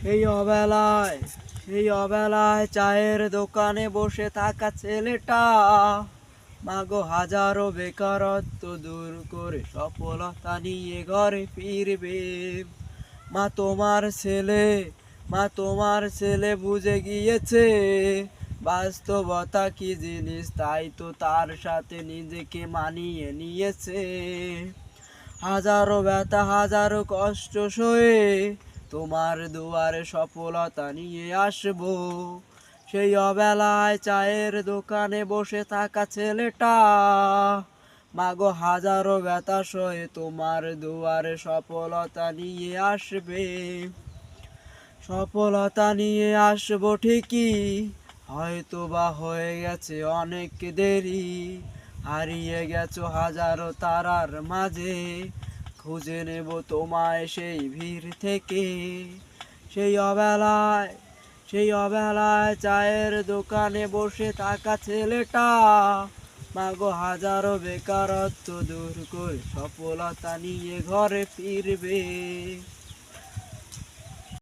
সেই অবেলায় সেই অবেলায় চায়ের দোকানে বসে থাকা ছেলেটা মাগো হাজারো বেকারত্ব দূর করে সফলতা নিয়ে ঘরে ফিরবে। মা তোমার ছেলে বুঝে গিয়েছে বাস্তবতা কি জিনিস, তাই তো তার সাথে নিজেকে মানিয়ে নিয়েছে। হাজারো ব্যথা হাজারো কষ্ট সয়ে তোমার দুয়ারে সফলতা নিয়ে আসবো। সেই অবেলায় চায়ের দোকানে বসে থাকা ছেলেটা মাগো হাজারো ব্যথা সয়ে তোমার দুয়ারে সফলতা নিয়ে আসবে। সফলতা নিয়ে আসবো ঠিকই, হয়তো বা হয়ে গেছে অনেক দেরি। হারিয়ে গেছো হাজারো তারার মাঝে, খুঁজে নেব তোমায় সেই ভিড় থেকে। সেই অবেলায় সেই অবেলায় চায়ের দোকানে বসে থাকা ছেলেটা মাগো হাজারো বেকারত্ব দূর করে সফলতা নিয়ে ঘরে ফিরবে।